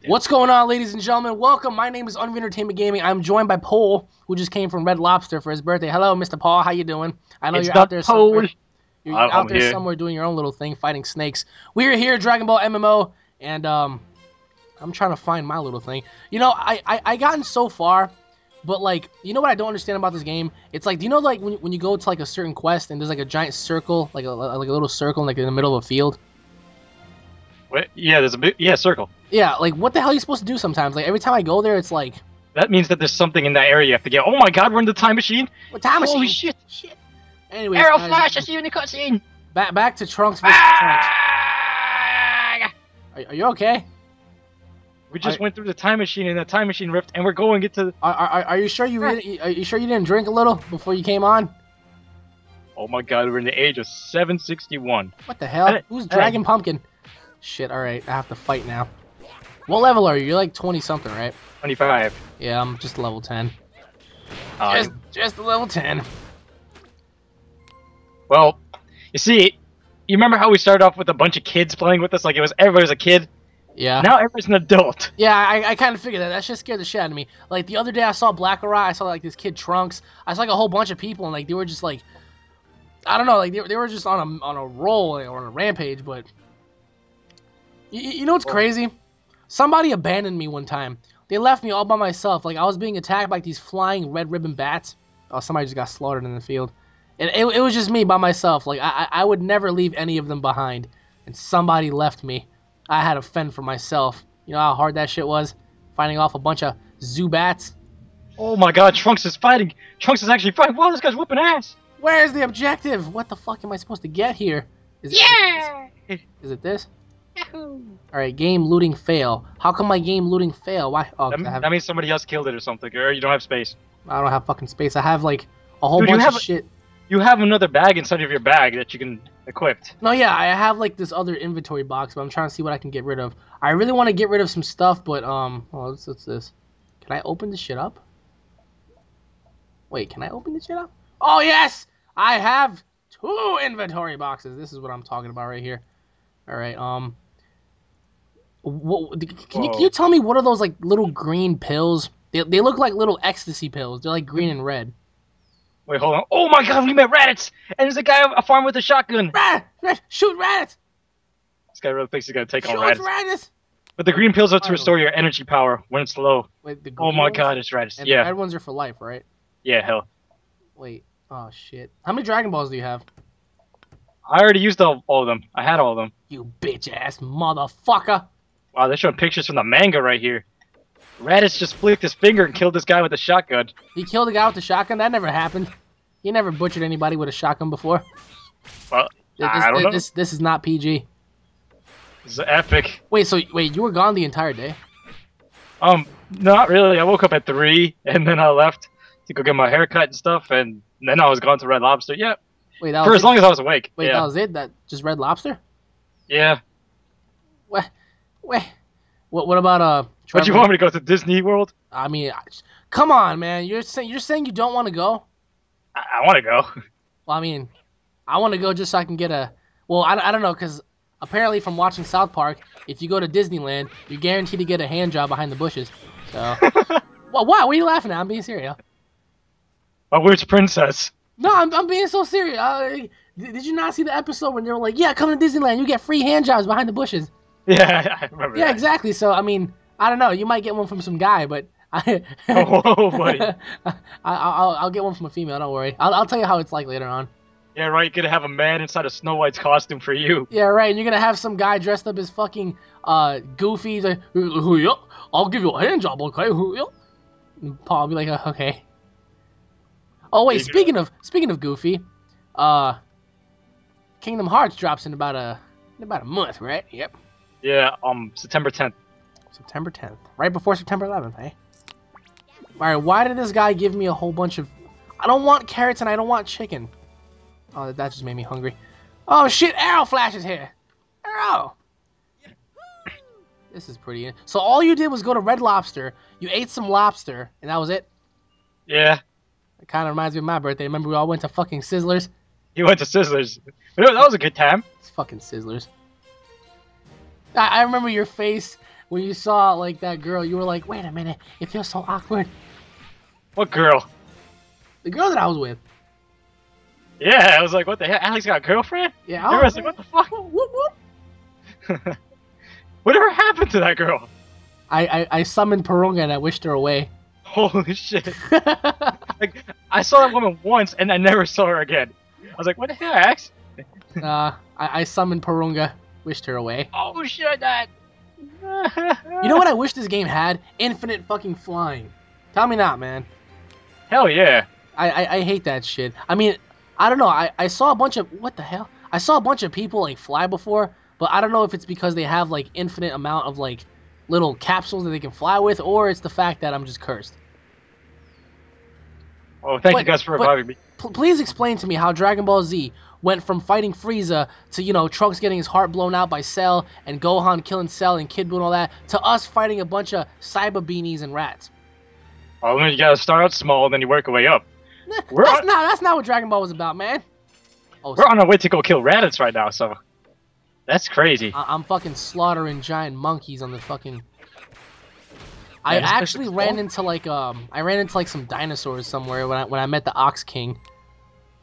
What's going on, ladies and gentlemen? Welcome. My name is UnrealEntGaming. I'm joined by Popo, who just came from Red Lobster for his birthday. Hello, Mr. Paul. How you doing? I know It's you're out there somewhere. You're out there here. somewhere doing your own little thing, fighting snakes. We are here, Dragon Ball MMO, and I'm trying to find my little thing. You know, I gotten so far, but like, you know what I don't understand about this game? It's like, do you know like when you go to like a certain quest and there's like a giant circle, like a little circle like in the middle of a field? What? Yeah, there's a big circle. Yeah, like what the hell are you supposed to do sometimes? Like every time I go there, it's like That means that there's something in that area you have to get. Oh my god, we're in the time machine. what time machine? Holy shit! Anyways, Arrow guys, flash! I see you in the cutscene. back to Trunks versus Trunks. Are you okay? We just went through the time machine and the time machine ripped, and we're going into. Are you sure you didn't drink a little before you came on? Oh my god, we're in the age of 761. What the hell? Who's Dragon Pumpkin? Shit. All right, I have to fight now. What level are you? You're like 20 something, right? 25. Yeah, I'm just level 10. Just level 10. Well, you see, you remember how we started off with a bunch of kids playing with us? Like everybody was a kid. Yeah. Now everybody's an adult. Yeah, I kind of figured that. That shit scared the shit out of me. Like the other day, I saw Blackora. I saw like this kid Trunks. I saw like a whole bunch of people, and like they were just like, I don't know, like they were just on a roll or on a rampage. But you know what's crazy? Somebody abandoned me one time. They left me all by myself. Like I was being attacked by like, these flying red ribbon bats. Oh, somebody just got slaughtered in the field. And it was just me by myself. Like I would never leave any of them behind. And somebody left me. I had to fend for myself. You know how hard that shit was? Fighting off a bunch of Zubats. Oh my god, Trunks is fighting. Trunks is actually fighting. Wow, this guy's whooping ass. Where's the objective? What the fuck am I supposed to get here? Is it this? Yahoo! Alright, game looting fail. How come my game looting fail? Why? Oh, That means somebody else killed it or something, or you don't have space. I don't have fucking space. I have like a whole bunch of shit. You have another bag inside of your bag that you can equip. No, yeah, I have like this other inventory box, but I'm trying to see what I can get rid of. I really want to get rid of some stuff, but what's this? Can I open this shit up? Wait, can I open this shit up? Oh yes, I have 2 inventory boxes. This is what I'm talking about right here. All right, can you tell me what are those like little green pills? They look like little ecstasy pills. They're like green and red. Wait, hold on. Oh my god, we met Raditz! And there's a guy a farm with a shotgun. Shoot Raditz! This guy really thinks he's gonna take on Raditz. But the green pills are to restore your energy power when it's low. Wait, the oh my god, it's Raditz. And yeah. the red ones are for life, right? Yeah, hell. Wait. Oh shit. How many Dragon Balls do you have? I already used all of them. I had all of them. You bitch ass motherfucker! Wow, they're showing pictures from the manga right here. Raditz just flicked his finger and killed this guy with a shotgun. He killed a guy with a shotgun? That never happened. He never butchered anybody with a shotgun before. Well, I don't know. This is not PG. This is epic. Wait, you were gone the entire day? Not really. I woke up at 3, and then I left to go get my haircut and stuff, and then I was gone to Red Lobster. Yeah. Wait, for as long as I was awake. Wait, yeah. That was it? That just Red Lobster? Yeah. What about What, you want me to go to Disney World? I mean, come on, man. You're saying you don't want to go? I want to go. Well, I mean, I want to go just so I can get a... Well, I don't know, because apparently from watching South Park, if you go to Disneyland, you're guaranteed to get a hand job behind the bushes. So... Well, what? What are you laughing at? I'm being serious. A which princess? No, I'm being so serious. Did you not see the episode when they were like, yeah, come to Disneyland, you get free hand jobs behind the bushes? Yeah, I remember that. Yeah, exactly. So, I mean, I don't know. You might get one from some guy, but... Oh, buddy. I'll get one from a female, don't worry. I'll tell you how it's like later on. Yeah, right, you're gonna have a man inside of Snow White's costume for you. Yeah, right, and you're gonna have some guy dressed up as fucking Goofy. He's like, I'll give you a hand job, okay? And Paul will be like, okay. Oh wait, speaking of Goofy, Kingdom Hearts drops in about a month, right? Yep. Yeah, September 10th. September 10th, right before September 11th, eh? All right, why did this guy give me a whole bunch of... I don't want carrots and I don't want chicken. Oh, that just made me hungry. Oh shit, Arrow flashes here. Arrow! This is pretty... So all you did was go to Red Lobster, you ate some lobster, and that was it? Yeah. It kind of reminds me of my birthday. Remember we all went to fucking Sizzlers? You went to Sizzlers. That was a good time. It's fucking Sizzlers. I remember your face when you saw like that girl, you were like, wait a minute, it feels so awkward. What girl? The girl that I was with. Yeah, I was like, what the hell? Alex got a girlfriend? Yeah. Everyone was like, what the fuck? Whoop, whoop. Whatever happened to that girl? I summoned Porunga and I wished her away. Holy shit. Like, I saw that woman once and I never saw her again. I was like, what the hell, Axe? I summoned Porunga, wished her away. Oh shit, that. You know what I wish this game had? Infinite fucking flying. Tell me not, man. Hell yeah. I hate that shit. I mean, I don't know. I saw a bunch of... What the hell? I saw a bunch of people, like, fly before, but I don't know if it's because they have, like, infinite amount of, like, little capsules that they can fly with, or it's the fact that I'm just cursed. Oh, thank you guys for reviving me. Please explain to me how Dragon Ball Z went from fighting Frieza to, you know, Trunks getting his heart blown out by Cell and Gohan killing Cell and Kid Buu and all that, to us fighting a bunch of cyber beanies and rats. Oh, then you gotta start out small, then you work your way up. That's not what Dragon Ball was about, man. Oh, we're on our way to go kill Raditz right now, so that's crazy. I'm fucking slaughtering giant monkeys on the fucking... I actually ran into like some dinosaurs somewhere when I met the Ox King.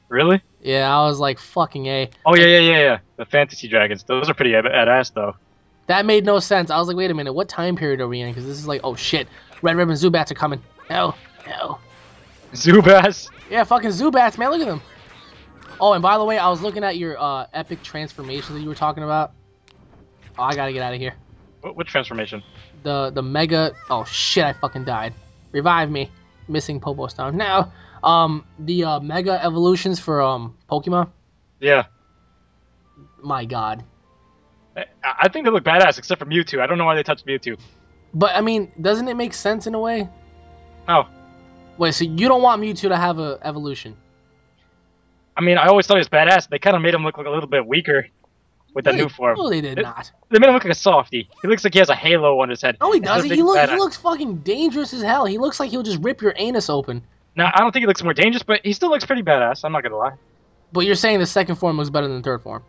Really? Yeah, I was like, fucking A. Oh yeah. The fantasy dragons. Those are pretty badass though. That made no sense. I was like, wait a minute, what time period are we in? Because this is like, oh shit, Red Ribbon Zubats are coming. No. Zubats? Yeah, fucking Zubats, man, look at them. Oh, and by the way, I was looking at your epic transformations that you were talking about. Oh, I gotta get out of here. What transformation? The mega... Oh shit, I fucking died. Revive me. Missing Popo Stone. Now, the mega evolutions for Pokemon. Yeah. My god. I think they look badass except for Mewtwo. I don't know why they touched Mewtwo. But I mean, doesn't it make sense in a way? Oh. Wait, so you don't want Mewtwo to have a evolution? I mean, I always thought he was badass. They kind of made him look like a little bit weaker with that new form. No, they did not. They made him look like a softie. He looks like he has a halo on his head. No, he doesn't. He looks fucking dangerous as hell. He looks like he'll just rip your anus open. Now, I don't think he looks more dangerous, but he still looks pretty badass. I'm not gonna lie. But you're saying the second form looks better than the third form?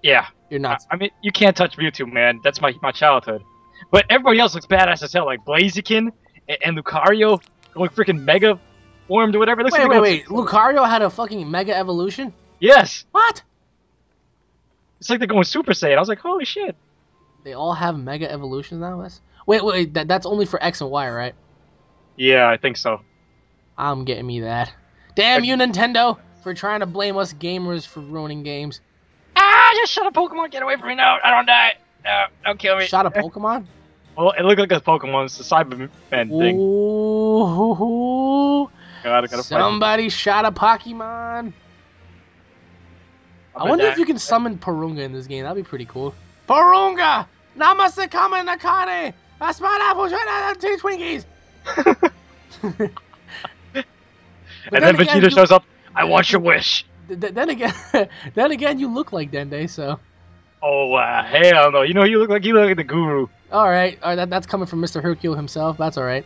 Yeah. You're nuts. I mean, you can't touch Mewtwo, man. That's my childhood. But everybody else looks badass as hell, like Blaziken and Lucario going freaking mega formed or whatever. Wait. Lucario had a fucking mega evolution? Yes. What? It's like they're going Super Saiyan. I was like, holy shit. They all have mega evolutions now? Wait, that's only for X and Y, right? Yeah, I think so. I'm getting me that. Damn you, Nintendo, for trying to blame us gamers for ruining games. Ah, just shut up, Pokemon. Get away from me now. I don't die. No, don't kill me. Shot a Pokemon? Well, it looked like a Pokemon. It's the Cyberman thing. Ooh. Gotta Somebody shot a Pokemon. I wonder if you can summon Porunga in this game. That'd be pretty cool. Porunga! Namaste Kama Nakane! That's my apple, two Twinkies! And then Vegeta shows up. I want your wish. Then again, you look like Dende, so. Oh, hell no. You know, you look like the guru. Alright, that's coming from Mr. Hercule himself. That's alright.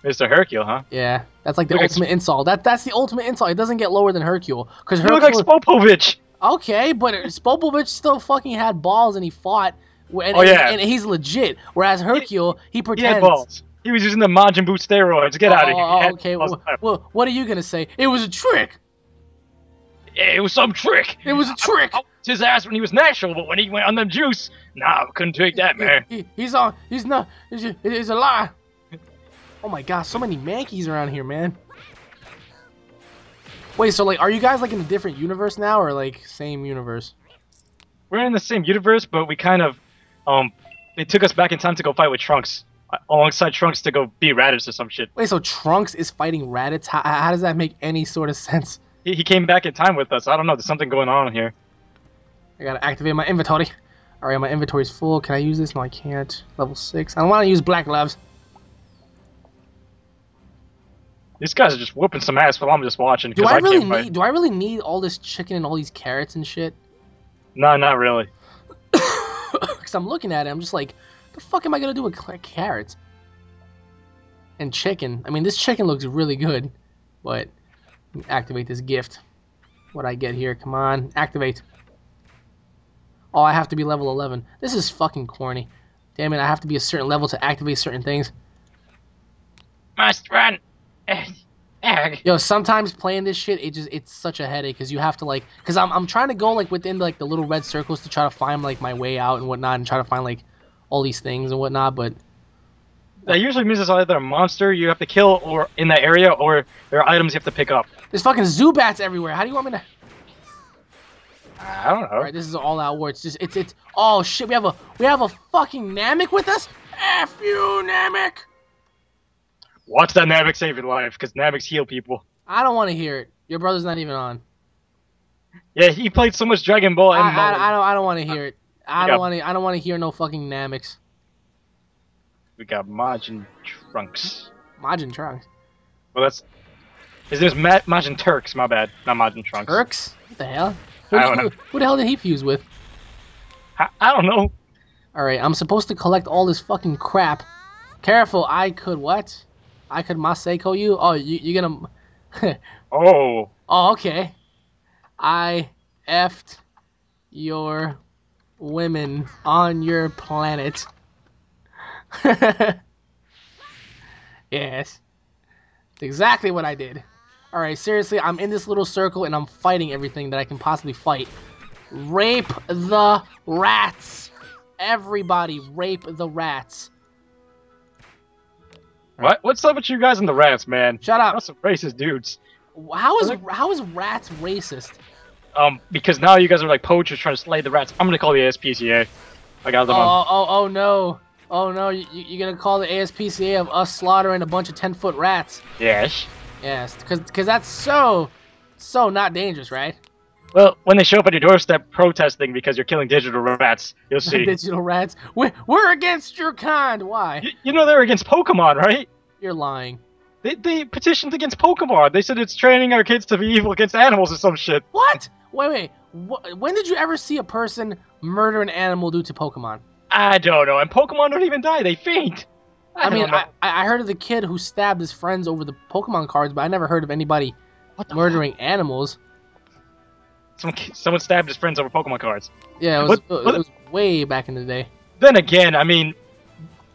Mr. Hercule, huh? Yeah, that's like the ultimate insult. That's the ultimate insult. It doesn't get lower than Hercule. Cause you look like Spopovich. Okay, but Spopovich still fucking had balls and he fought. And, and he's legit. Whereas Hercule, he pretends. He had balls. He was using the Majin Buu steroids. Get out of here. Okay, well, what are you gonna say? It was a trick. Yeah, it was some trick. It was a trick. I his ass when he was natural, but when he went on the juice, nah, couldn't take that, man. He's not. It's a lie. Oh my gosh, so many Mankeys around here, man. Wait, so like, are you guys like in a different universe now, or like same universe? We're in the same universe, but we kind of, they took us back in time to go fight with Trunks, alongside Trunks to go beat Raditz or some shit. Wait, so Trunks is fighting Raditz? How does that make any sort of sense? He came back in time with us. I don't know. There's something going on here. I gotta activate my inventory. All right, my inventory's full. Can I use this? No, I can't. Level 6. I don't want to use black gloves. These guys are just whooping some ass while I'm just watching. Do I really need all this chicken and all these carrots and shit? No, not really. Because I'm looking at it, I'm just like, the fuck am I gonna do with carrots and chicken? I mean, this chicken looks really good, but activate this gift. What I get here? Come on, activate. Oh, I have to be level 11. This is fucking corny. Damn it, I have to be a certain level to activate certain things. Must run. Yo, sometimes playing this shit, it's such a headache because you have to like, because I'm trying to go like within like the little red circles to try to find like my way out and whatnot, and try to find like all these things and whatnot. But that usually means it's either a monster you have to kill or in that area, or there are items you have to pick up. there's fucking Zubats everywhere. How do you want me to? I don't know. All right, this is an all-out war. It's just it's. Oh shit, we have a fucking Namek with us. F you, Namek. Watch that Namek save your life, because Nameks heal people. I don't want to hear it. Your brother's not even on. Yeah, he played so much Dragon Ball MMO. I don't want to hear it. I don't want to hear no fucking Nameks. We got Majin Trunks. Majin Trunks. Well, that's his name's Majin Turks. My bad, not Majin Trunks. Turks? What the hell? I don't know. Who the hell did he fuse with? I don't know. All right, I'm supposed to collect all this fucking crap. Careful, I could what? I could Maseko you? Oh, you're gonna... Oh. Oh, okay. I effed your women on your planet. Yes. It's exactly what I did. Alright, seriously, I'm in this little circle and I'm fighting everything that I can possibly fight. Rape the rats! Everybody, rape the rats. What? What's up with you guys and the rats, man? Shut up. That's some racist dudes. How is rats racist? Because now you guys are like poachers trying to slay the rats. I'm gonna call the ASPCA. I got them on. Oh no. Oh no, you're gonna call the ASPCA of us slaughtering a bunch of 10-foot rats. Yes. Yes, because that's so not dangerous, right? Well, when they show up at your doorstep protesting because you're killing digital rats, you'll see. Digital rats? We're against your kind. Why? You know they're against Pokemon, right? You're lying. They petitioned against Pokemon. They said it's training our kids to be evil against animals or some shit. What? Wait. When did you ever see a person murder an animal due to Pokemon? I don't know. And Pokemon don't even die. They faint. I heard of the kid who stabbed his friends over the Pokemon cards, but I never heard of anybody murdering animals. Someone stabbed his friends over Pokemon cards. Yeah, it was way back in the day. Then again, I mean,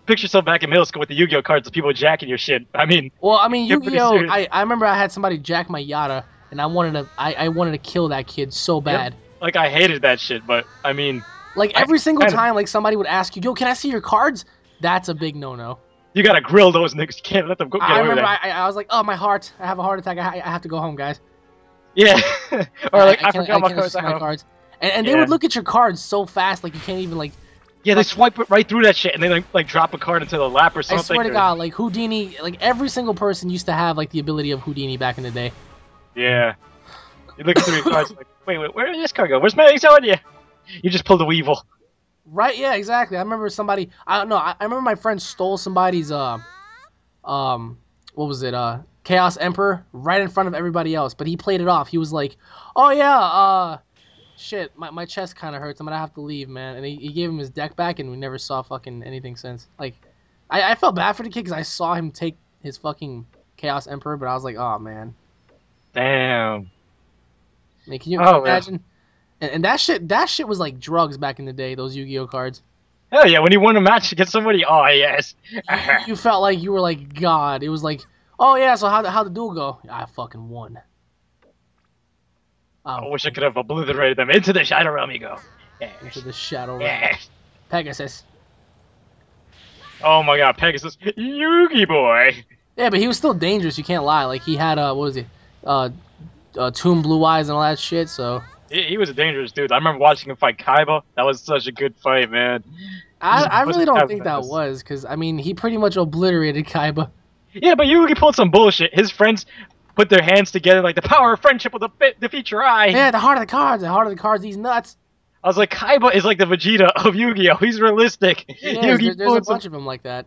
picture yourself back in middle school with the Yu-Gi-Oh cards of people jacking your shit. I mean, Yu-Gi-Oh! I remember I had somebody jack my Yata, and I wanted to kill that kid so bad. Yep. Like, I hated that shit, but I mean, like every single time, like somebody would ask you, "Yo, can I see your cards?" That's a big no-no. You gotta grill those niggas. You can't let them go. I remember I was like, "Oh, my heart! I have a heart attack. I have to go home, guys." Yeah. Or like, I forgot my cards. And they would look at your cards so fast, like you can't even like. Yeah, they swipe it right through that shit, and they like drop a card into the lap or something. I swear to God, like Houdini, like every single person used to have like the ability of Houdini back in the day. Yeah. You look through your cards like, wait, where did this card go? Where's my Exodia? You just pulled a Weevil. Right? Yeah, exactly. I remember somebody. I don't know. I remember my friend stole somebody's what was it? Chaos Emperor right in front of everybody else, but he played it off. He was like, "Oh yeah, shit, my chest kind of hurts. I'm gonna have to leave, man." And he gave him his deck back, and we never saw fucking anything since. Like, I felt bad for the kid because I saw him take his fucking Chaos Emperor, but I was like, "Oh man." Damn. I mean, can you imagine? And that shit was like drugs back in the day. Those Yu-Gi-Oh cards. Hell yeah! When you won a match against somebody, oh yes. You felt like you were like God. It was like, oh yeah. So how the duel go? I fucking won. I wish I could have obliterated them. Into the Shadow Realm you go. Yes. Into the Shadow Realm. Yes. Pegasus. Oh my God, Pegasus, Yugi boy. Yeah, but he was still dangerous. You can't lie. Like he had what was it? Tomb Blue Eyes and all that shit. So. He was a dangerous dude. I remember watching him fight Kaiba. That was such a good fight, man. I really don't think that was, because, I mean, he pretty much obliterated Kaiba. Yeah, but Yugi pulled some bullshit. His friends put their hands together like the power of friendship will defeat your eye. Yeah, the heart of the cards, he's nuts. I was like, Kaiba is like the Vegeta of Yu-Gi-Oh! He's realistic. Yeah, there's a bunch of them like that.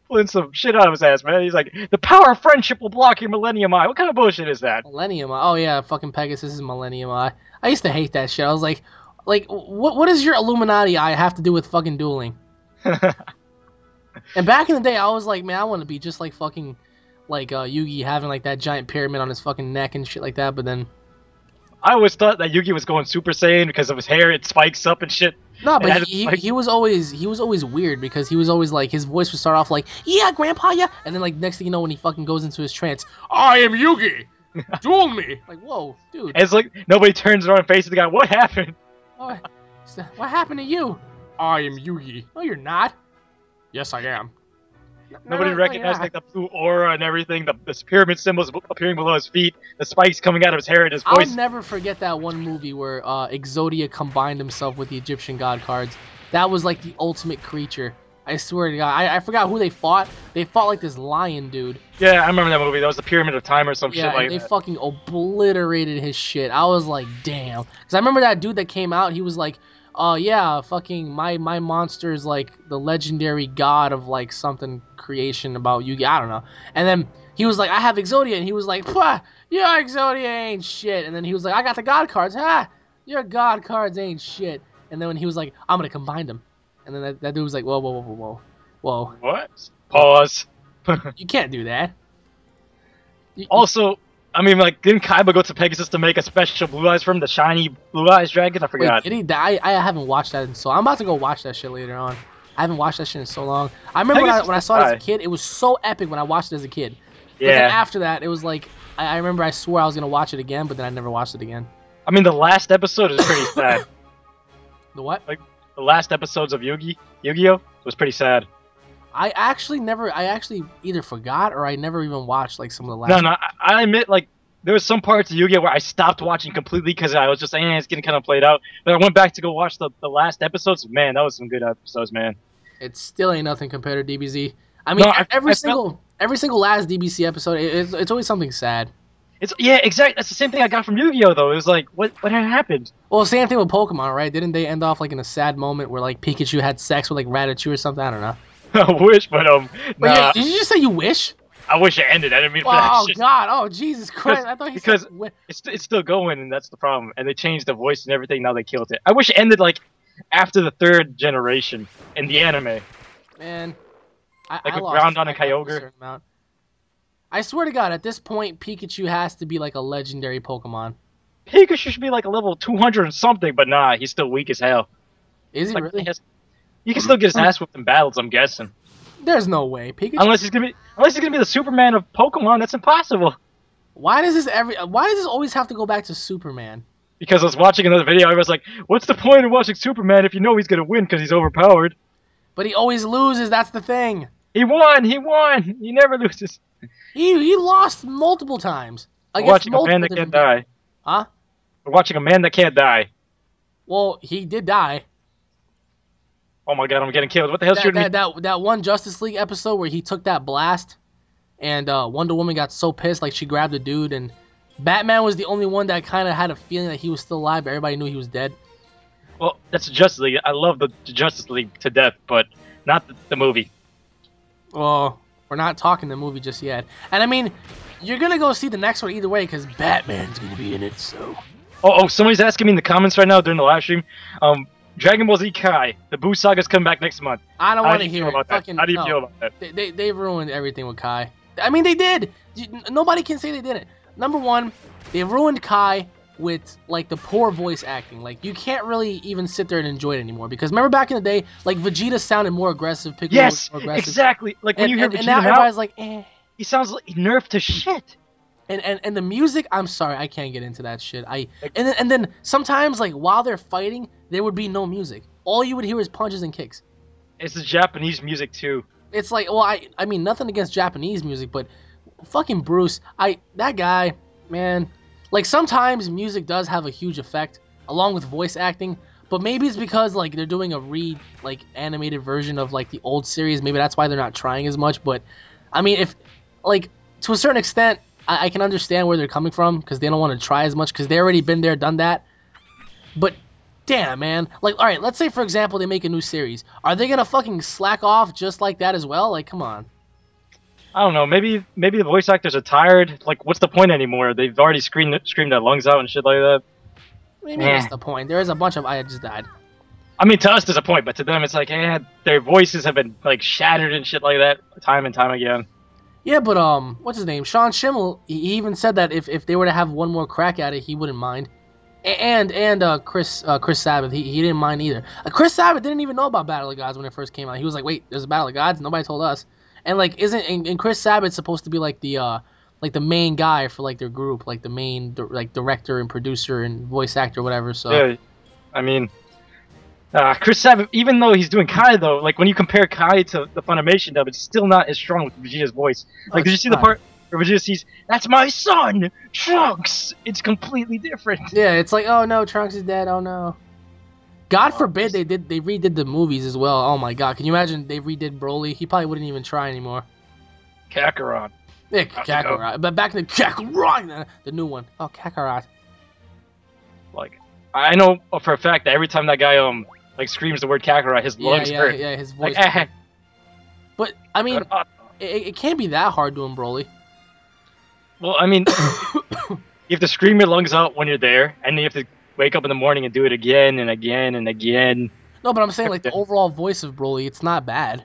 Pulling some shit out of his ass, man. He's like, the power of friendship will block your Millennium Eye. What kind of bullshit is that? Millennium Eye? Oh yeah, fucking Pegasus is Millennium Eye. I used to hate that shit. I was like what does your Illuminati eye have to do with fucking dueling? And back in the day, I was like, man, I want to be just like fucking, like Yugi having like that giant pyramid on his fucking neck and shit like that. But then, I always thought that Yugi was going Super Saiyan because of his hair. It spikes up and shit. No, And but I just, like, he was always weird because he was always like his voice would start off like, yeah, grandpa, yeah, and then like next thing you know when he fucking goes into his trance, I am Yugi, duel me. Like, whoa, dude. it's like nobody turns around and faces the guy. What happened? What, what happened to you? I am Yugi. No, you're not. Yes, I am. Nobody No, recognized you're like not. the blue aura and everything. The pyramid symbols appearing below his feet. The spikes coming out of his hair and his I'll voice. never forget that one movie where Exodia combined himself with the Egyptian god cards. That was like the ultimate creature. I swear to God. I forgot who they fought. They fought like this lion dude. Yeah, I remember that movie. That was the Pyramid of Time or some Yeah, shit like and they that. fucking obliterated his shit. I was like, damn. Because I remember that dude that came out. He was like, yeah, fucking my monster is like the legendary god of like something creation about Yugi. I don't know. And then he was like, I have Exodia. And he was like, Pah, your Exodia ain't shit. And then he was like, I got the god cards. Ha! Your god cards ain't shit. And then when he was like, I'm going to combine them. And then that dude was like, whoa, whoa, whoa, whoa, whoa. Whoa. What? Pause. You can't do that. Also, I mean, like, didn't Kaiba go to Pegasus to make a special blue eyes for him? The shiny blue eyes dragon? I forgot. Wait, did he die? I haven't watched that, so I'm about to go watch that shit later on. I haven't watched that shit in so long. I remember when I saw it as a kid, it was so epic when I watched it as a kid. But Yeah. then after that, it was like, I remember I swore I was going to watch it again, but then I never watched it again. I mean, the last episode is pretty sad. The what? Like, the last episodes of Yu-Gi-Oh! Was pretty sad. I actually either forgot or I never even watched like some of the last. No, I admit, like, there was some parts of Yu-Gi-Oh! Where I stopped watching completely because I was just saying it's getting kind of played out. But I went back to go watch the last episodes. Man, that was some good episodes, man. It still ain't nothing compared to DBZ. I mean, No, every single last DBC episode, it's always something sad. Yeah, exactly. That's the same thing I got from Yu-Gi-Oh! Though. It was like, what had happened? Well, same thing with Pokemon, right? Didn't they end off like in a sad moment where like Pikachu had sex with like Raichu or something? I don't know. I wish, but Wait, nah. did you just say you wish? I wish it ended. I didn't mean for that Oh shit. God! Oh Jesus Christ! I thought he Because said it's still going, and that's the problem. And they changed the voice and everything. Now they killed it. I wish it ended like after the third generation in the anime. Man, Like I with lost Groundon and track of a Kyogre. certain amount. I swear to God, at this point, Pikachu has to be like a legendary Pokemon. Pikachu should be like a level 200 and something, but nah, he's still weak as hell. Is he Like, really? he can still get his ass whipped in battles, I'm guessing. There's no way, Pikachu. Unless he's gonna be the Superman of Pokemon, that's impossible. Why does this always have to go back to Superman? Because I was watching another video, I was like, what's the point of watching Superman if you know he's gonna win because he's overpowered? But he always loses. That's the thing. He won! He never loses. He lost multiple times. We're Against watching a man that can't die. Huh? We're watching a man that can't die. Well, he did die. Oh my god, I'm getting killed. What the hell's shooting me? That one Justice League episode where he took that blast, and Wonder Woman got so pissed, like she grabbed the dude, and Batman was the only one that kind of had a feeling that he was still alive, but everybody knew he was dead. Well, that's Justice League. I love the Justice League to death, but not the movie. Well, we're not talking the movie just yet. And I mean, you're gonna go see the next one either way because Batman's gonna be in it. So. Oh, somebody's asking me in the comments right now during the live stream. Dragon Ball Z Kai, the Boo Saga's coming back next month. I don't want to hear about that. fucking. How do you no. feel about that? They ruined everything with Kai. I mean, they did. Nobody can say they didn't. Number one, they ruined Kai with like the poor voice acting. Like you can't really even sit there and enjoy it anymore because remember back in the day, like Vegeta sounded more aggressive. Piccolo Yes, was more aggressive. exactly. Like when you hear Vegeta and now everybody's like, eh. he sounds like nerfed to shit. And the music, I'm sorry, I can't get into that shit. And then sometimes like while they're fighting, there would be no music. All you would hear is punches and kicks. It's the Japanese music too. It's like, well, I mean nothing against Japanese music, but fucking Bruce, that guy, man. Like sometimes music does have a huge effect along with voice acting, but maybe it's because like they're doing a animated version of like the old series. Maybe that's why they're not trying as much. But I mean, if like to a certain extent, I can understand where they're coming from because they don't want to try as much because they already been there, done that. But damn, man, like all right, let's say for example they make a new series. Are they gonna fucking slack off just like that as well? Like, come on. I don't know. Maybe the voice actors are tired. Like, what's the point anymore? They've already screamed their lungs out and shit like that. Maybe that's the point. There is a bunch of I just died. I mean, to us there's a point, but to them it's like, their voices have been like shattered and shit like that time and time again. Yeah, but what's his name? Sean Schimmel. He even said that if they were to have one more crack at it, he wouldn't mind. And Chris Sabat, he didn't mind either. Chris Sabat didn't even know about Battle of Gods when it first came out. He was like, wait, there's a Battle of Gods? Nobody told us. And like, and Chris Sabat's supposed to be like the main guy for like their group, like the main like director and producer and voice actor, whatever. So Yeah, I mean, Chris Sabat, even though he's doing Kai though, like when you compare Kai to the Funimation dub, it's still not as strong with Vegeta's voice. Like, did you see the part where Vegeta sees, "That's my son, Trunks"? It's completely different. Yeah, it's like, oh no, Trunks is dead. Oh no. God forbid they redid the movies as well. Oh my god, can you imagine they redid Broly? He probably wouldn't even try anymore. Kakarot. Yeah, Kakarot. But back in the Kakarot, the new one. Oh, Kakarot. Like, I know for a fact that every time that guy like screams the word Kakarot, his lungs hurt. Yeah, his voice. Like, But I mean, it can't be that hard doing Broly. Well, I mean, you have to scream your lungs out when you're there, and then you have to wake up in the morning and do it again and again and again. No, but I'm saying like the overall voice of Broly, it's not bad.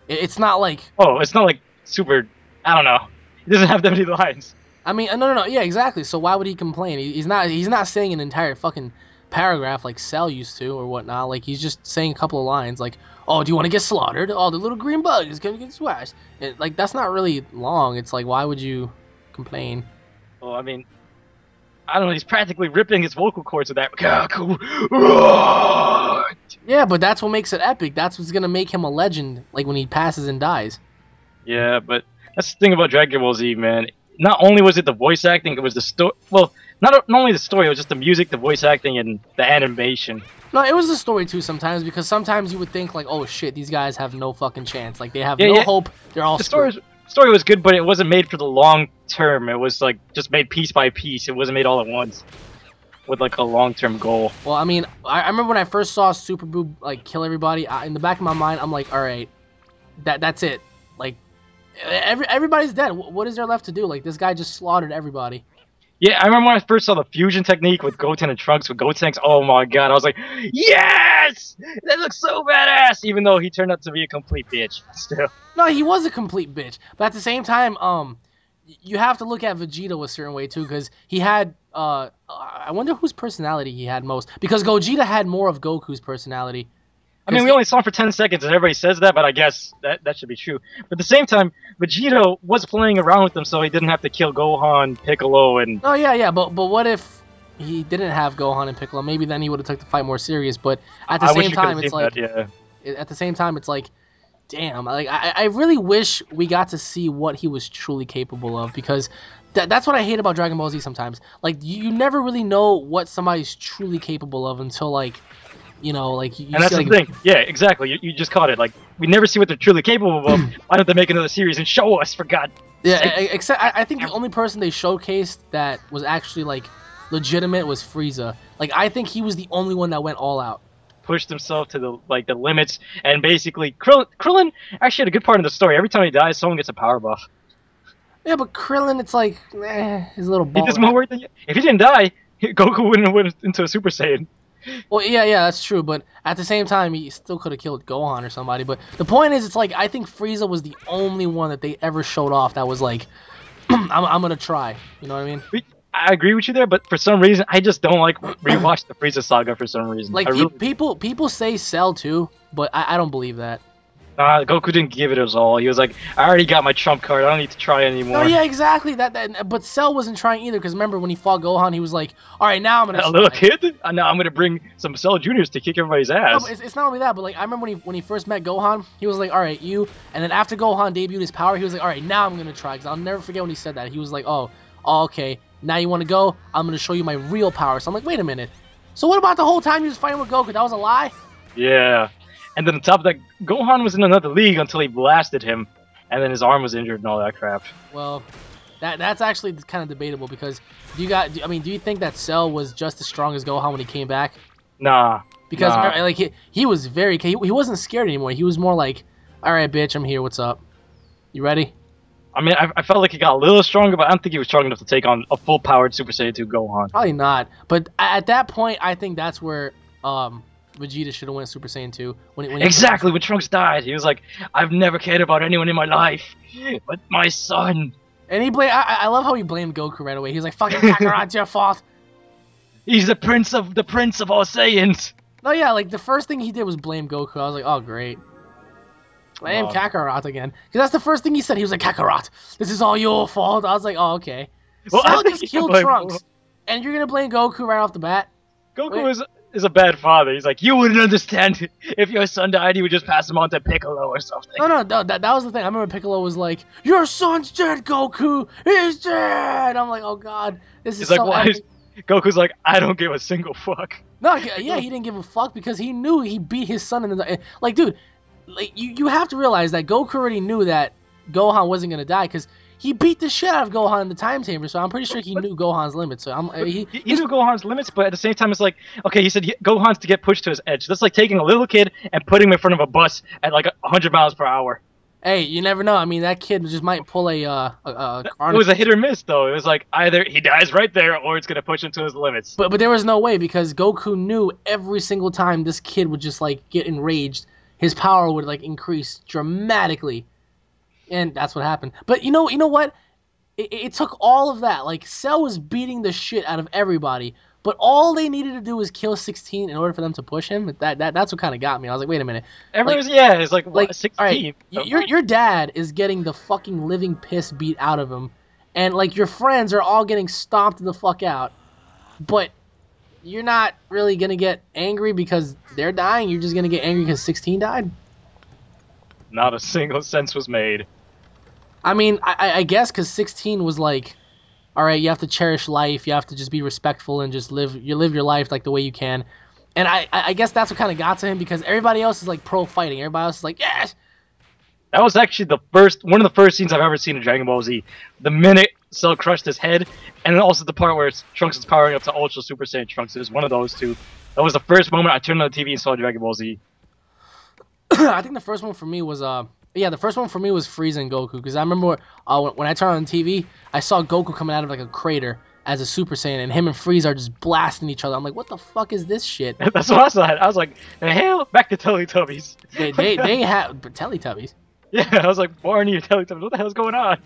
It's not like. Oh, it's not like super. I don't know. He doesn't have that many lines. I mean, no. Yeah, exactly. So why would he complain? He's not saying an entire fucking paragraph like Cell used to or whatnot. Like he's just saying a couple of lines like, "Oh, do you want to get slaughtered? Oh, the little green bug is gonna get smashed." Like that's not really long. It's like, why would you complain? Well, I mean, I don't know. He's practically ripping his vocal cords with that. Yeah, but that's what makes it epic. That's what's gonna make him a legend. Like when he passes and dies. Yeah, but that's the thing about Dragon Ball Z, man. Not only was it the voice acting, it was the story. Well, not only the story, it was just the music, the voice acting, and the animation. No, it was the story too sometimes, because sometimes you would think like, oh shit, these guys have no fucking chance. Like they have no hope. They're all the story was good, but it wasn't made for the long term. It was like just made piece by piece. It wasn't made all at once with like a long term goal. Well, I mean, I remember when I first saw Super Boo like kill everybody. In the back of my mind, I'm like, all right, that's it. Like everybody's dead. What is there left to do? Like this guy just slaughtered everybody. Yeah, I remember when I first saw the fusion technique with Goten and Trunks with Gotenks. Oh my god, I was like, yes! That looks so badass! Even though he turned out to be a complete bitch. Still. No, he was a complete bitch. But at the same time, you have to look at Vegeta a certain way too, because he had, I wonder whose personality he had most. Because Gogeta had more of Goku's personality. I mean, we only saw him for 10 seconds, and everybody says that, but I guess that should be true. But at the same time, Vegeta was playing around with them, so he didn't have to kill Gohan, Piccolo, and... Oh, yeah, but what if he didn't have Gohan and Piccolo? Maybe then he would have took the fight more serious, but at the same time, it's like... At the same time, it's like, damn, like, I really wish we got to see what he was truly capable of, because that's what I hate about Dragon Ball Z sometimes. Like, you never really know what somebody's truly capable of until, like... You know, like you and that's see, the thing. Yeah, exactly. You just caught it. Like we never see what they're truly capable of. Why don't they make another series and show us? For God. Yeah, except I think the only person they showcased that was actually like legitimate was Frieza. Like I think he was the only one that went all out. Pushed himself to the limits, and basically Krillin actually had a good part in the story. Every time he dies, someone gets a power buff. Yeah, but Krillin, it's like, his little ball. He does more work than you. If he didn't die, Goku wouldn't have went into a Super Saiyan. Well, yeah, that's true, but at the same time, he still could have killed Gohan or somebody. But the point is, it's like, I think Frieza was the only one that they ever showed off that was like, I'm gonna try. You know what I mean? I agree with you there, but for some reason, I just don't like rewatch the Frieza saga for some reason. Like, people say Cell too, but I don't believe that. Goku didn't give it his all. He was like, I already got my trump card. I don't need to try anymore. Oh, yeah, exactly. But Cell wasn't trying either, because remember when he fought Gohan, he was like, all right, now I'm going to try. A little kid? Now I'm going to bring some Cell Juniors to kick everybody's ass. No, it's not only that, but like I remember when he first met Gohan, he was like, all right, you. And then after Gohan debuted his power, he was like, all right, now I'm going to try. Because I'll never forget when he said that. He was like, oh, okay, now you want to go? I'm going to show you my real power. So I'm like, wait a minute. So what about the whole time you was fighting with Goku? That was a lie? Yeah. And then on top of that, Gohan was in another league until he blasted him, and then his arm was injured and all that crap. Well, that's actually kind of debatable, because do you think that Cell was just as strong as Gohan when he came back? Nah. Because like he was he wasn't scared anymore. He was more like, all right, bitch, I'm here. What's up? You ready? I mean, I felt like he got a little stronger, but I don't think he was strong enough to take on a full-powered Super Saiyan 2 Gohan. Probably not. But at that point, I think that's where Vegeta should have went Super Saiyan 2. Exactly, when Trunks died, he was like, I've never cared about anyone in my life but my son. And he blamed. I love how he blamed Goku right away. He was like, fucking Kakarot, it's your fault. He's the prince of all Saiyans. No, yeah, like the first thing he did was blame Goku. I was like, oh great. Blame Kakarot again. Because that's the first thing he said. He was like, Kakarot, this is all your fault. I was like, oh, okay. Well, Cell just killed Trunks. And you're going to blame Goku right off the bat? Goku is a bad father. He's like, you wouldn't understand if your son died. He would just pass him on to Piccolo or something. No, that was the thing. I remember Piccolo was like, your son's dead, Goku. He's dead. I'm like, oh, God. This is so like, Goku's like, I don't give a single fuck. No, yeah, he didn't give a fuck because he knew he beat his son in the... Like, dude, like you have to realize that Goku already knew that Gohan wasn't going to die because he beat the shit out of Gohan in the time chamber, so I'm pretty sure he knew Gohan's limits. So he knew Gohan's limits, but at the same time, it's like, okay, he said Gohan's to get pushed to his edge. That's like taking a little kid and putting him in front of a bus at like 100 miles per hour. Hey, you never know. I mean, that kid just might pull a It was a hit or miss, though. It was like either he dies right there or it's going to push him to his limits. But there was no way because Goku knew every single time this kid would just, like, get enraged, his power would, like, increase dramatically. And that's what happened. But you know what? It took all of that. Like, Cell was beating the shit out of everybody. But all they needed to do was kill 16 in order for them to push him. That's what kind of got me. I was like, wait a minute. Everyone's, yeah, it's like, what, 16? All right, your dad is getting the fucking living piss beat out of him. And, like, your friends are all getting stomped the fuck out. But you're not really going to get angry because they're dying. You're just going to get angry because 16 died? Not a single sense was made. I mean, I guess because 16 was like... All right, you have to cherish life. You have to just be respectful and just live your life like the way you can. And I guess that's what kind of got to him because everybody else is like pro fighting. Everybody else is like, yes. That was actually one of the first scenes I've ever seen in Dragon Ball Z. The minute Cell crushed his head, and then also the part where Trunks is powering up to Ultra Super Saiyan Trunks. It was one of those two. That was the first moment I turned on the TV and saw Dragon Ball Z. I think the first one for me was the first one for me was Frieza and Goku, because I remember when I turned on the TV, I saw Goku coming out of like a crater as a Super Saiyan, and him and Frieza are just blasting each other. I'm like, what the fuck is this shit? That's what I saw. I was like, the hell? Back to Teletubbies. They have Teletubbies. Yeah, I was like, Barney and Teletubbies, what the hell's going on?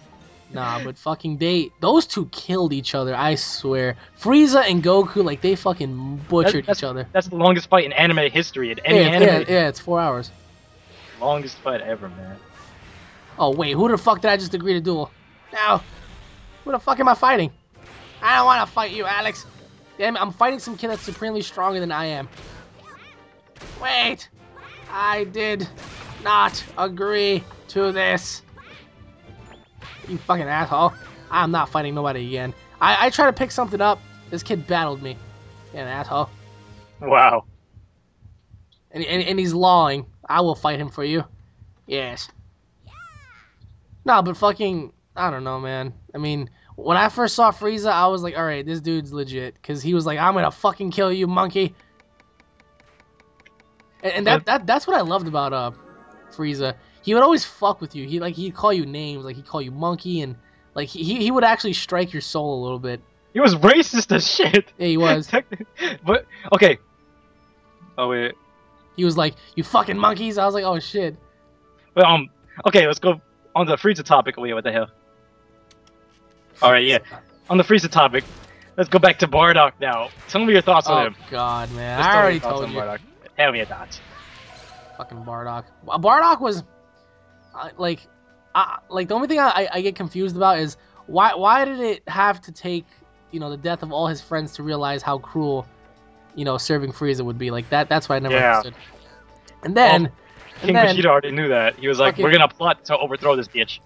Nah, but fucking those two killed each other, I swear. Frieza and Goku, like, they fucking butchered each other. That's the longest fight in anime history. In any anime. Yeah, it's 4 hours. Longest fight ever, man. Oh, wait, who the fuck did I just agree to duel? Now, who the fuck am I fighting? I don't want to fight you, Alex. Damn it, I'm fighting some kid that's supremely stronger than I am. Wait, I did not agree to this. You fucking asshole. I'm not fighting nobody again. I tried to pick something up. This kid battled me. Yeah, an asshole. Wow. And he's lawing. I will fight him for you. Yes. Nah, but fucking... I don't know, man. I mean, when I first saw Frieza, I was like, alright, this dude's legit. Because he was like, I'm gonna fucking kill you, monkey. And that's what I loved about Frieza. He would always fuck with you. He'd call you names, like he'd call you monkey, and like he would actually strike your soul a little bit. He was racist as shit. Yeah, he was. But okay. Oh wait. He was like, "You fucking monkeys!" I was like, "Oh shit." But okay, let's go on the Frieza topic. Wait, what the hell? All right, yeah. On the Frieza topic, let's go back to Bardock now. Tell me your thoughts on him. Oh god, man! I already told you. Bardock. Tell me your thoughts. Fucking Bardock. Bardock was like the only thing I get confused about is why did it have to take the death of all his friends to realize how cruel serving Frieza would be. Like that's what I never understood. And then King Vegeta already knew that. He was like, we're gonna plot to overthrow this bitch.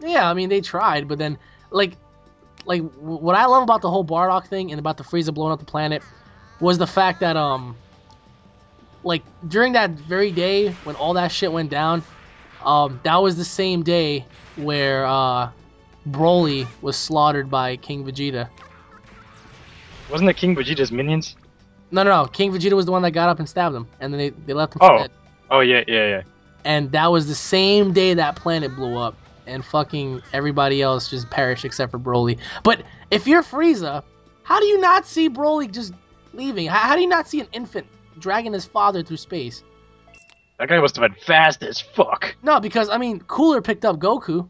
Yeah, I mean they tried, but then like what I love about the whole Bardock thing and about the Frieza blowing up the planet was the fact that like during that very day when all that shit went down, that was the same day where Broly was slaughtered by King Vegeta. Wasn't it King Vegeta's minions? No. King Vegeta was the one that got up and stabbed him, and then they left him for dead. Oh, yeah. And that was the same day that planet blew up, and fucking everybody else just perished except for Broly. But if you're Frieza, how do you not see Broly just leaving? How do you not see an infant dragging his father through space? That guy must have been fast as fuck. No, because, I mean, Cooler picked up Goku,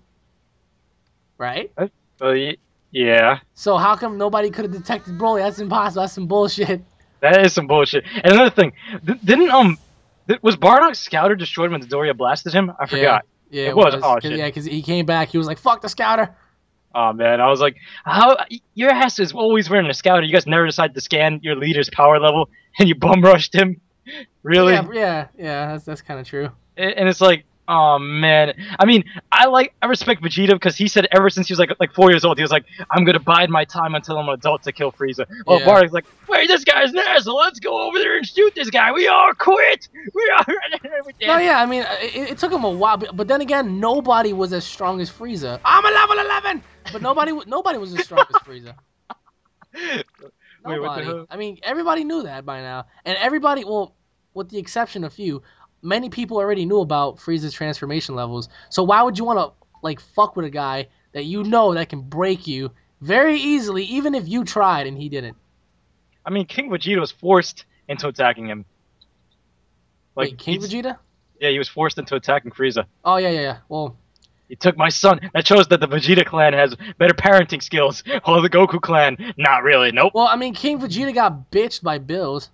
right? Yeah. So how come nobody could have detected Broly? That's impossible. That's some bullshit. That is some bullshit. And another thing, didn't was Bardock's scouter destroyed when Doria blasted him? I Yeah, forgot. yeah, It it was. was. Oh Cause, shit. yeah, because he came back. He was like, "Fuck the scouter." Oh man, I was like, how your ass is always wearing a scouter. You guys never decided to scan your leader's power level, and you bum rushed him. Yeah, Really? yeah. That's kind of true. And it's like, oh man. I mean, I respect Vegeta because he said ever since he was like 4 years old, he was like, I'm gonna bide my time until I'm an adult to kill Frieza. Well, Yeah. Bardock's like, wait, this guy's an asshole. Let's go over there and shoot this guy. We all quit. We all. No, yeah. I mean, it took him a while, but then again, nobody was as strong as Frieza. I'm a level 11, but nobody was as strong as Frieza. Wait, what the Nobody. hell? I mean, everybody knew that by now, and everybody, well, with the exception of few, many people already knew about Frieza's transformation levels. So why would you want to like fuck with a guy that you know that can break you very easily, even if you tried and he didn't? I mean, King Vegeta was forced into attacking him. Like Wait, King Vegeta? Yeah, he was forced into attacking Frieza. Oh yeah. Well, He took my son. That shows that the Vegeta clan has better parenting skills. While the Goku clan, not really. Nope. I mean, King Vegeta got bitched by Bills.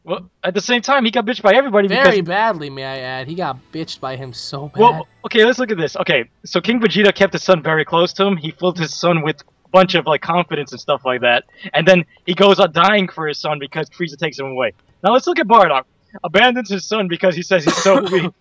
Well, at the same time, he got bitched by everybody Very because. badly, may I add. He got bitched by him so bad. Well, okay, let's look at this. Okay, so King Vegeta kept his son very close to him. He filled his son with a bunch of like confidence and stuff like that. And then he goes on dying for his son because Frieza takes him away. Now let's look at Bardock. Abandons his son because he says he's so weak.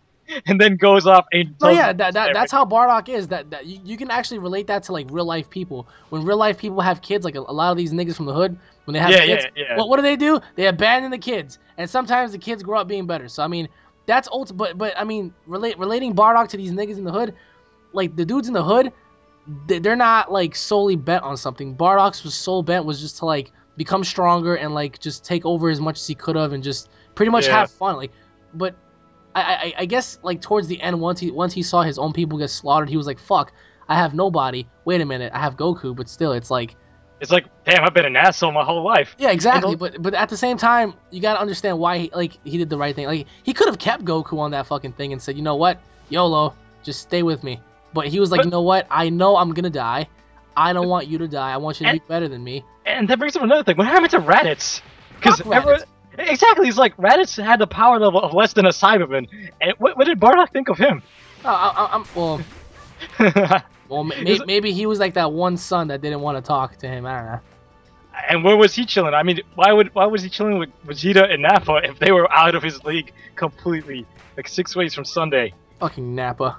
And then goes off and no, yeah, that's how Bardock is. That you can actually relate that to like real life people. When real life people have kids, like a lot of these niggas from the hood, when they have kids, yeah. what do? They abandon the kids, and sometimes the kids grow up being better. So I mean, that's ultimate. But I mean, relating Bardock to these niggas in the hood, like the dudes in the hood, they're not like solely bent on something. Bardock's sole bent was just to like become stronger and like just take over as much as he could have and just pretty much have fun. Like, but. I guess like towards the end, once he saw his own people get slaughtered, he was like, "Fuck, I have nobody. Wait a minute, I have Goku." But still, it's like, damn, I've been an asshole my whole life. Yeah, exactly. But at the same time, you gotta understand why he did the right thing. Like he could have kept Goku on that fucking thing and said, "You know what, YOLO, just stay with me." But he was like, "You know what? I know I'm gonna die. I don't want you to die. I want you to be better than me." And that brings up another thing. What happened to Raditz? Because everyone. Exactly, he's like Raditz had the power level of less than a Cyberman. And what did Bardock think of him? Maybe he was like that one son that didn't want to talk to him. I don't know. And where was he chilling? I mean, why was he chilling with Vegeta and Nappa if they were out of his league completely, like 6 ways from Sunday? Fucking Nappa.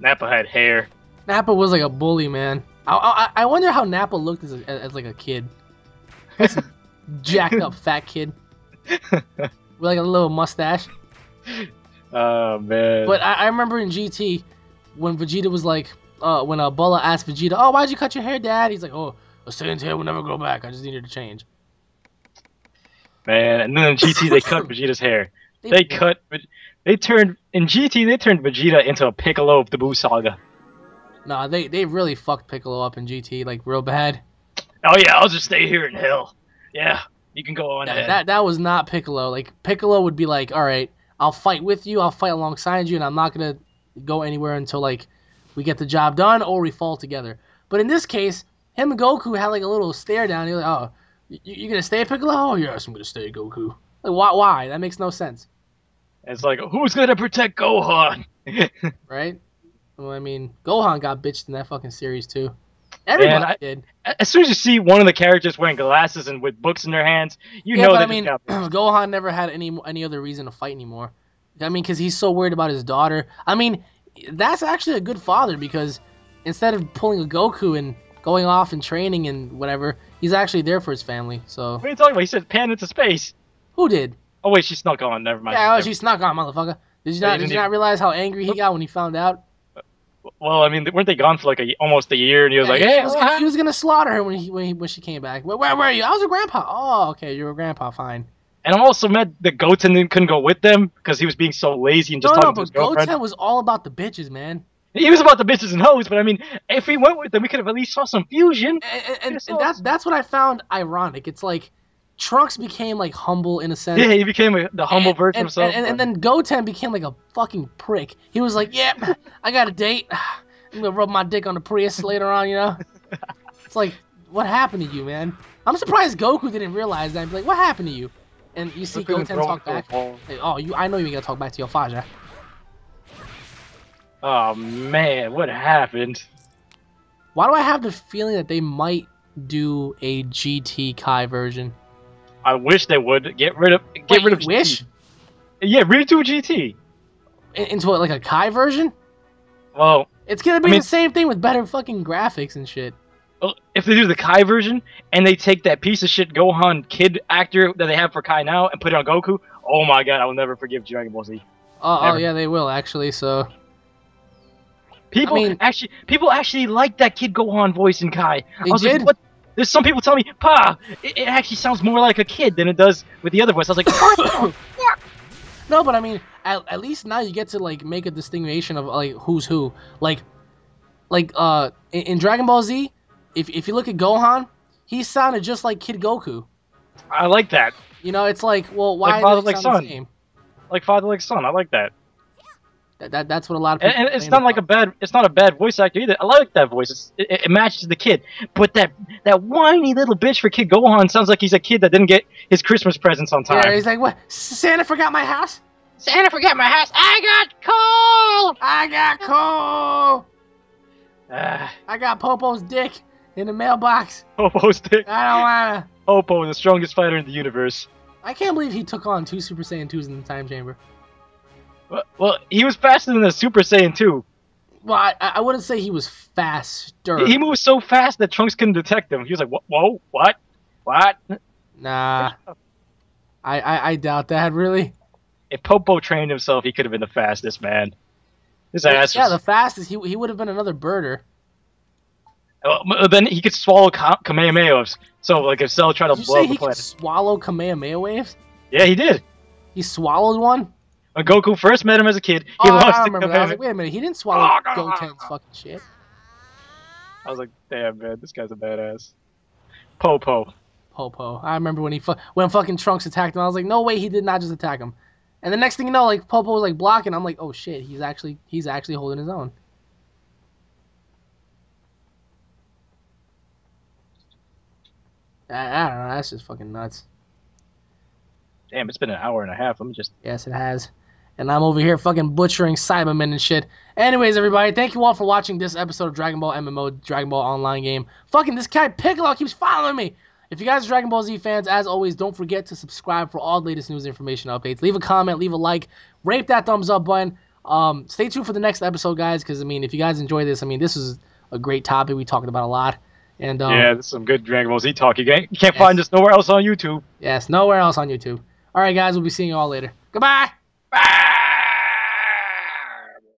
Nappa had hair. Nappa was like a bully, man. I wonder how Nappa looked as like a kid. Jacked up fat kid with like a little mustache. Oh man! But I remember in GT when Vegeta was like, when Bulma asked Vegeta, "Oh, why'd you cut your hair, Dad?" He's like, "Oh, a Saiyan's hair will never grow back. I just needed to change." Man, and then in GT they cut Vegeta's hair. They turned Vegeta into a Piccolo of the Buu Saga. Nah, they really fucked Piccolo up in GT like real bad. Oh yeah, I'll just stay here in hell. Yeah, you can go on ahead. That was not Piccolo. Like Piccolo would be like, "All right, I'll fight with you. I'll fight alongside you, and I'm not gonna go anywhere until like we get the job done or we fall together." But in this case, him and Goku had like a little stare down. He's like, "Oh, you gonna stay, Piccolo?" "Oh yes, I'm gonna stay, Goku." Like why? That makes no sense. It's like, who's gonna protect Gohan? Right? Well, I mean, Gohan got bitched in that fucking series too. Everybody did. As soon as you see one of the characters wearing glasses and with books in their hands, you know that. I mean, Gohan never had any other reason to fight anymore. I mean, because he's so worried about his daughter. I mean, that's actually a good father because instead of pulling a Goku and going off and training and whatever, he's actually there for his family. So what are you talking about? He said pan into space. Who did? Oh wait, she snuck on. Never mind. Yeah, she snuck on, motherfucker. Did you not realize how angry he got when he found out? Well, I mean, weren't they gone for like almost a year? And he was like, "Hey, he was gonna slaughter her when she came back." Where were you? I was a grandpa. Oh, okay, you were a grandpa. Fine. And I also meant that Goten couldn't go with them because he was being so lazy and just talking to his girlfriend. Goten was all about the bitches, man. He was about the bitches and hoes, but I mean, if he went with them, we could have at least saw some fusion. And that's what I found ironic. It's like Trunks became like humble in a sense. Yeah, he became the humble version of himself. And then Goten became like a fucking prick. He was like, "Yeah, I got a date. I'm gonna rub my dick on the Prius later on, you know? It's like, what happened to you, man? I'm surprised Goku didn't realize that. Be like, what happened to you? And you see Goten talk back. Like, oh, I know you gotta talk back to your father. Oh man, what happened? Why do I have the feeling that they might do a GT Kai version? I wish they would get rid of Wish? GT. Yeah, redo GT. Into what, like a Kai version? Well, it's gonna be the same thing with better fucking graphics and shit. Well, if they do the Kai version and they take that piece of shit Gohan kid actor that they have for Kai now and put it on Goku, oh my god, I will never forgive Dragon Ball Z. Oh yeah, they will actually. So people actually like that kid Gohan voice in Kai. They did? Like, what? There's some people tell me, Pa, it actually sounds more like a kid than it does with the other voice. I was like, what? No, but I mean, at least now you get to like make a distinction of like who's who. Like in Dragon Ball Z, if you look at Gohan, he sounded just like Kid Goku. I like that. You know, it's like, well, why like father do they like sound son? The same? Like father like son. I like that. That's what a lot of people. And it's not like it's not a bad voice actor either. I like that voice. It matches the kid. But that whiny little bitch for Kid Gohan sounds like he's a kid that didn't get his Christmas presents on time. Yeah, he's like, what? Santa forgot my house. Santa forgot my house. I got coal. I got Popo's dick in the mailbox. Popo's dick. I don't wanna. Popo, the strongest fighter in the universe. I can't believe he took on 2 Super Saiyan 2s in the time chamber. Well, he was faster than the Super Saiyan 2. Well, I wouldn't say he was faster. He moved so fast that Trunks couldn't detect him. He was like, whoa, what? Nah. I doubt that, really. If Popo trained himself, he could have been the fastest, man. His ass the fastest. He would have been another birder. Then he could swallow Kamehamehas. So, like, if Cell tried to blow up the planet. He could swallow Kamehameha waves? Yeah, he did. He swallowed one? When Goku first met him as a kid, he lost I remember that. I was like, wait a minute, he didn't swallow Goten's fucking shit. I was like, damn, man, this guy's a badass. Popo. I remember when when fucking Trunks attacked him, I was like, no way, he did not just attack him. And the next thing you know, like, Popo was like blocking. I'm like, oh shit, he's actually holding his own. I don't know, that's just fucking nuts. Damn, it's been an hour and a half. Let me just... Yes, it has. And I'm over here fucking butchering Cybermen and shit. Anyways, everybody, thank you all for watching this episode of Dragon Ball MMO, Dragon Ball Online game. Fucking this guy Piccolo keeps following me. If you guys are Dragon Ball Z fans, as always, don't forget to subscribe for all the latest news, information, updates. Leave a comment, leave a like, rape that thumbs up button. Stay tuned for the next episode, guys, because, I mean, if you guys enjoy this, I mean, this is a great topic. We talked about a lot. And yeah, there's some good Dragon Ball Z talk. You can't find this nowhere else on YouTube. Yes, nowhere else on YouTube. All right, guys, we'll be seeing you all later. Goodbye. Bye.